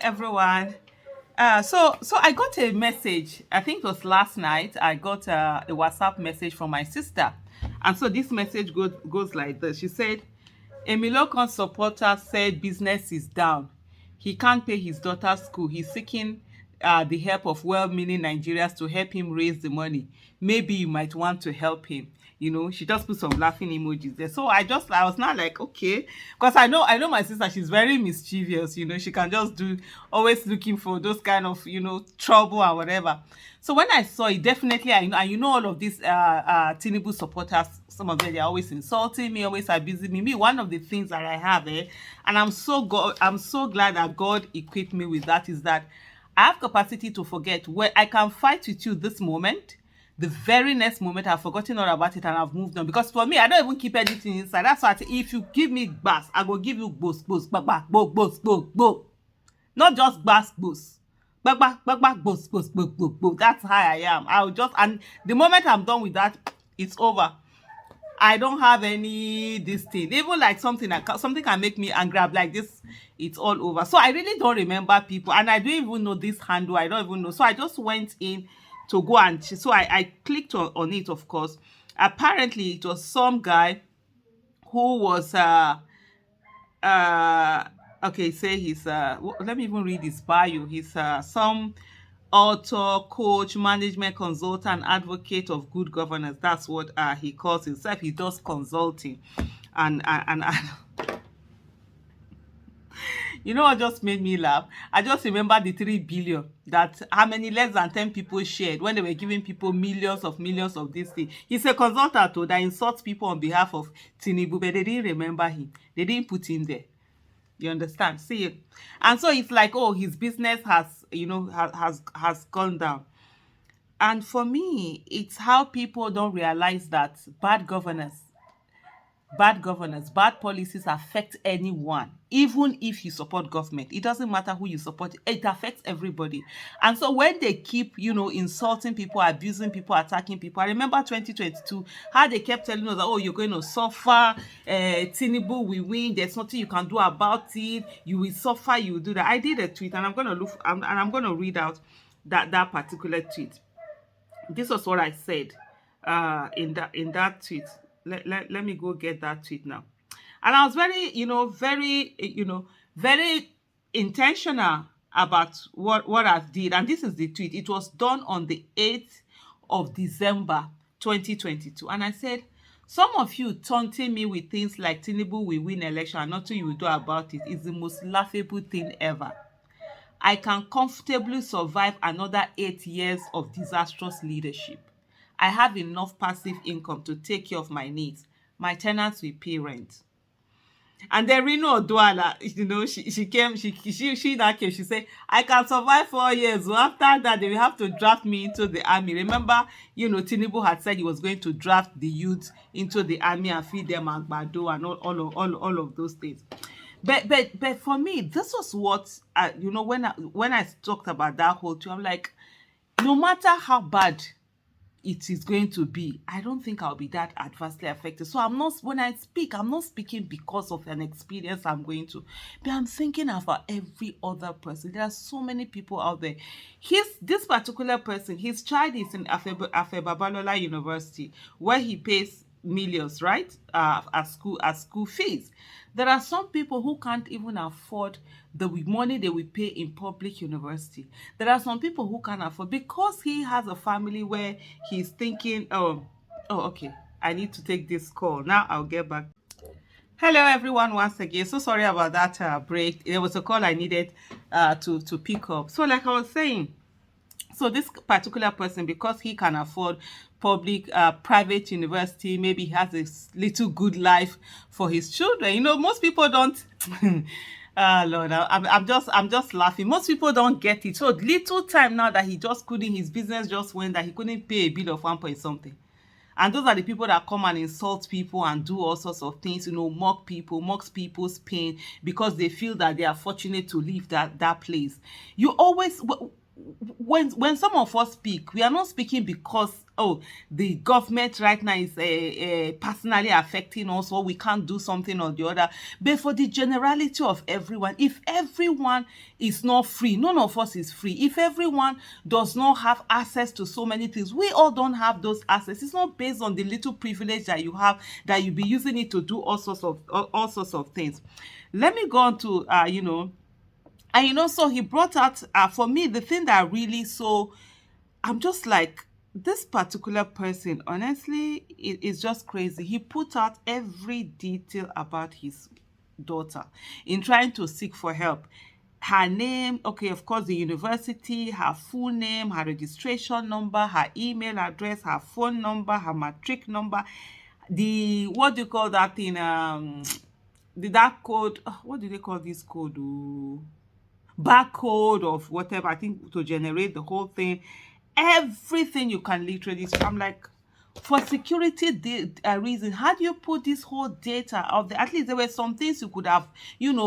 everyone. So I got a message. I think it was last night. I got a WhatsApp message from my sister, and so this message goes like this. She said, "Emilokan supporter said business is down. He can't pay his daughter's school. He's seeking the help of well-meaning Nigerians to help him raise the money. Maybe you might want to help him." She just put some laughing emojis there. So I was not like, okay, because I know my sister, she's very mischievous. She can just do, always looking for those kind of trouble or whatever. So when I saw it, definitely I know, and all of these Tinubu supporters, some of them, they're always insulting me, always abusing me. One of the things that I have, and I'm so glad that God equipped me with that, is that I have capacity to forget. Where I can fight with you this moment, the very next moment I've forgotten all about it and I've moved on. Because for me, I don't even keep anything inside. That's why I say, if you give me bass, I will give you boss, bo. Not just bass, boss. Boss. That's how I am. And the moment I'm done with that, it's over. I don't have any this thing. Even like something can make me angry. I'm like this, it's all over. So I really don't remember people, and I don't even know this handle. I don't even know. So I just went in to go and so I clicked on it. Of course, apparently it was some guy who was okay, say he's let me even read his bio. He's some author, coach, management consultant, advocate of good governance. That's what he calls himself. He does consulting. And you know what just made me laugh? I just remember the 3 billion that how many less than 10 people shared when they were giving people millions of this thing. He's a consultant that insults people on behalf of Tinubu, but they didn't remember him. They didn't put him there. You understand? See it? And so it's like, oh, his business has gone down. And for me, it's how people don't realize that bad bad policies affect anyone. Even if you support government, it doesn't matter who you support, it affects everybody. And so when they keep insulting people, abusing people, attacking people, I remember 2022 how they kept telling us that, oh, you're going to suffer, Tinubu will win, there's nothing you can do about it, you will suffer, you will do that. I did a tweet, and I'm going to read out that particular tweet. This was what I said in that tweet. Let me go get that tweet now. And I was very intentional about what I did. And this is the tweet. It was done on the 8th of December 2022. And I said, some of you taunting me with things like Tinubu will win election and nothing you will do about it is the most laughable thing ever. I can comfortably survive another 8 years of disastrous leadership. I have enough passive income to take care of my needs. My tenants will pay rent. And then Rino Oduala, she now came, she said, I can survive 4 years. So after that, they will have to draft me into the army. Remember, Tinubu had said he was going to draft the youth into the army and feed them agbado and all of those things. But for me, this was what when I talked about that whole thing, I'm like, no matter how bad it is going to be, I don't think I'll be that adversely affected. So when I speak, I'm not speaking because of an experience I'm going to, but I'm thinking about every other person. There are so many people out there. This particular person, his child is in Afebabalola University, where he pays millions, right? As school fees. There are some people who can't even afford the money they will pay in public university. There are some people who can't afford, because he has a family where he's thinking, okay, I need to take this call. Now I'll get back. Hello everyone, once again. So sorry about that break. There was a call I needed to pick up. So like I was saying, so this particular person, because he can afford private university, maybe he has a little good life for his children. Most people don't. Lord, I'm just laughing. Most people don't get it. So little time now that his business just went, that he couldn't pay a bill of 1 point something. And those are the people that come and insult people and do all sorts of things, mocks people's pain because they feel that they are fortunate to leave that place. You always, when some of us speak, we are not speaking because, oh, the government right now is personally affecting us, or we can't do something or the other, but for the generality of everyone. If everyone is not free, none of us is free. If everyone does not have access to so many things, we all don't have those access. It's not based on the little privilege that you have, that you be using it to do all sorts of things. Let me go on to and so he brought out, for me, the thing that really, so I'm just like, this particular person, honestly, it is just crazy. He put out every detail about his daughter in trying to seek for help. Her name, okay, of course, the university, her full name, her registration number, her email address, her phone number, her matric number, the, what do you call that thing? The that code, what do they call this code? Oh, barcode of whatever, I think, to generate the whole thing. Everything you can literally. So I'm like, for security reason, how do you put this whole data out there? At least there were some things you could have,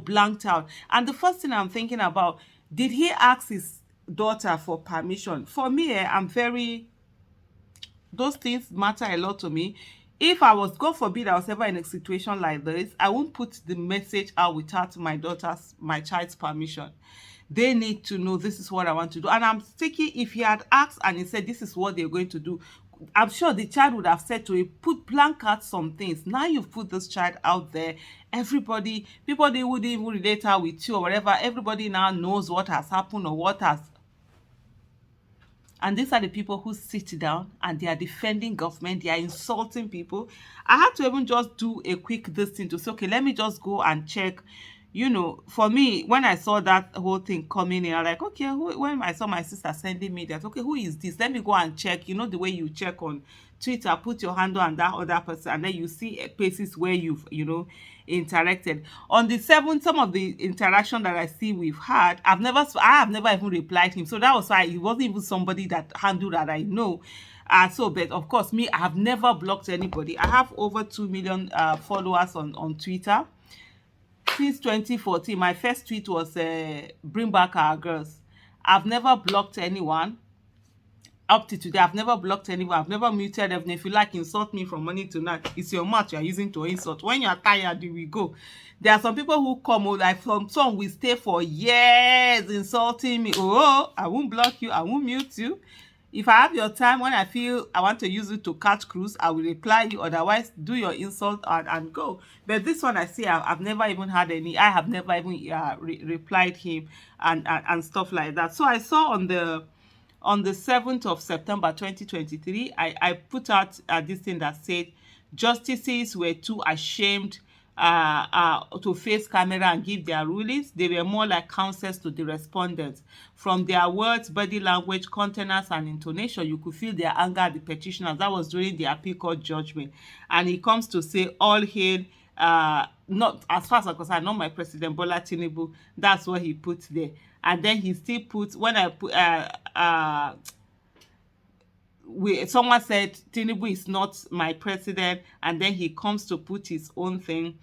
blanked out. And the first thing I'm thinking about, did he ask his daughter for permission? For me, I'm very, those things matter a lot to me. If I was, God forbid, I was ever in a situation like this, I won't put the message out without my child's permission. They need to know this is what I want to do. And I'm thinking, if he had asked and he said this is what they're going to do, I'm sure the child would have said to him, put blank out some things. Now you've put this child out there. Everybody, people, they wouldn't even relate her with you or whatever. Everybody now knows what has happened or what has. And these are the people who sit down and they are defending government. They are insulting people. I had to even just do a quick this thing to say, okay, let me just go and check. For me, when I saw that whole thing coming in, I'm like, okay, when I saw my sister sending me that, okay, who is this? Let me go and check. The way you check on Twitter, put your handle on that other person, and then you see places where you've, interacted. On the 7th, some of the interaction that I see we've had, I have never even replied him. So that was why he wasn't even somebody that handled that I know. But of course, me, I have never blocked anybody. I have over 2 million followers on Twitter. Since 2014, my first tweet was bring back our girls. I've never blocked anyone. Up to today, I've never blocked anyone. I've never muted them. If you like, insult me from morning to night. It's your mouth you are using to insult. When you are tired, you will go. There are some people who come, like some will stay for years insulting me. Oh, I won't block you. I won't mute you. If I have your time, when I feel I want to use it to catch cruise, I will reply you. Otherwise, do your insult and go. But this one, I see, I've never even had any. I have never even replied him and stuff like that. So I saw on the 7th of September 2023, I put out this thing that said justices were too ashamed to face camera and give their rulings. They were more like counsels to the respondents. From their words, body language, countenance, and intonation, you could feel their anger at the petitioners. That was during the appeal court judgment. And he comes to say, all hail, not as far as I'm concerned, not my president, Bola Tinubu. That's what he put there. And then he still put, when I put, someone said Tinubu is not my president, and then he comes to put his own thing.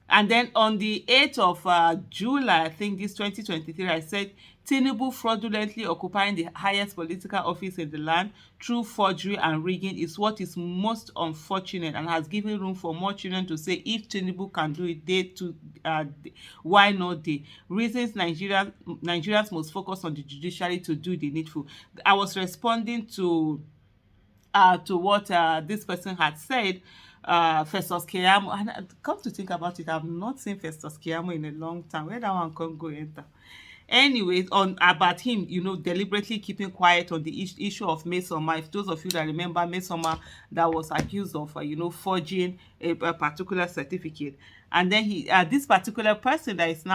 And then on the 8th of July, I think this 2023, I said Tinubu fraudulently occupying the highest political office in the land through forgery and rigging is what is most unfortunate and has given room for more children to say if Tinubu can do it, they too, why not they? Reasons Nigerians must focus on the judiciary to do the needful. I was responding to what this person had said, Festus Keyamo. And come to think about it, I've not seen Festus Keyamo in a long time. Where that one can go enter? Anyways, on about him, deliberately keeping quiet on the issue of Mesoma. If those of you that remember Mesoma, that was accused of, forging a particular certificate. And then this particular person that is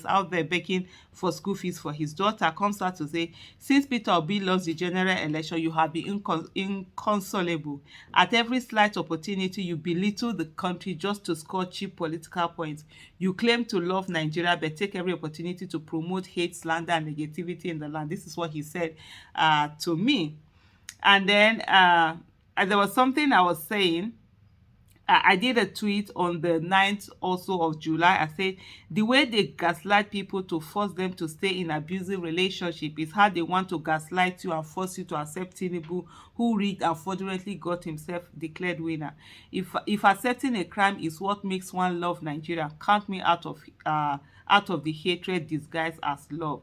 out there begging for school fees for his daughter comes out to say, since Peter Obi lost the general election, you have been inconsolable. At every slight opportunity, you belittle the country just to score cheap political points. You claim to love Nigeria, but take every opportunity to promote hate, slander, and negativity in the land. This is what he said to me. And then there was something I was saying. I did a tweet on the 9th also of July. I said, the way they gaslight people to force them to stay in abusive relationship is how they want to gaslight you and force you to accept Tinubu, who rigged and fraudulently got himself declared winner. If accepting a crime is what makes one love Nigeria, count me out of the hatred disguised as love.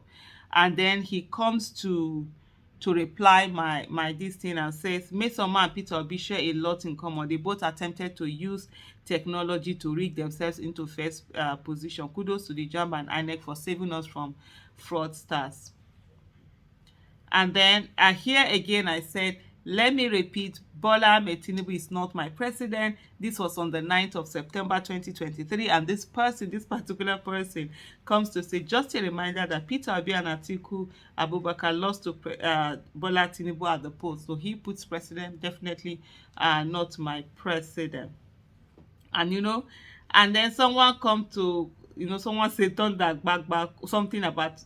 And then he comes to reply my this thing and says, Mesoma and Peter Obi share a lot in common. They both attempted to use technology to rig themselves into first position. Kudos to the JAMB and INEC for saving us from fraudsters. And then here again I said, let me repeat, Bola Ahmed Tinubu is not my president. This was on the 9th of September 2023. And this particular person comes to say, just a reminder that Peter Obi and Atiku Abubakar lost to Bola Tinubu at the polls. So he puts president, definitely not my president. And and then someone come to, someone say turn that back something about,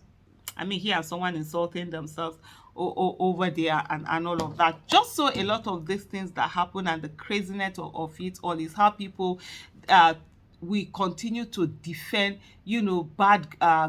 I mean, here someone insulting themselves over there and all of that. Just so a lot of these things that happen and the craziness of it all is how people we continue to defend, bad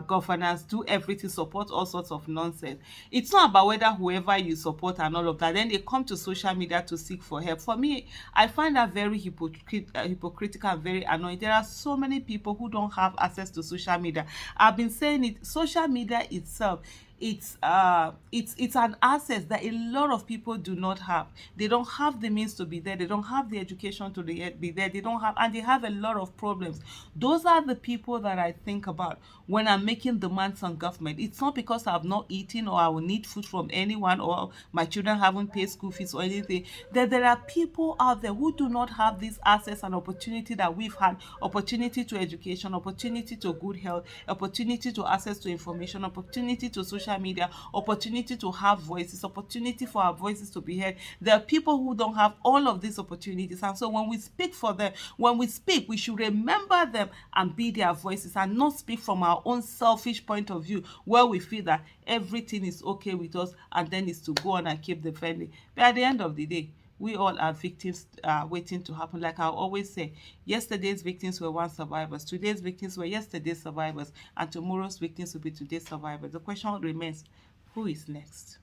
governance, do everything, support all sorts of nonsense. It's not about whether whoever you support and all of that, then they come to social media to seek for help. For me, I find that very hypocritical and very annoying. There are so many people who don't have access to social media. I've been saying it, social media itself, it's an asset that a lot of people do not have. They don't have the means to be there, they don't have the education to be there, they don't have, and they have a lot of problems. Those are the people that I think about when I'm making demands on government. It's not because I've not eaten or I will need food from anyone or my children haven't paid school fees or anything. There are people out there who do not have these access and opportunity that we've had: opportunity to education, opportunity to good health, opportunity to access to information, opportunity to social media, opportunity to have voices, opportunity for our voices to be heard. There are people who don't have all of these opportunities, and so when we speak for them, when we speak, we should remember them and be their voices, and not speak from our own selfish point of view where we feel that everything is okay with us and then it's to go on and keep defending. But at the end of the day, we all are victims waiting to happen. Like I always say, yesterday's victims were once survivors, today's victims were yesterday's survivors, and tomorrow's victims will be today's survivors. The question remains, who is next?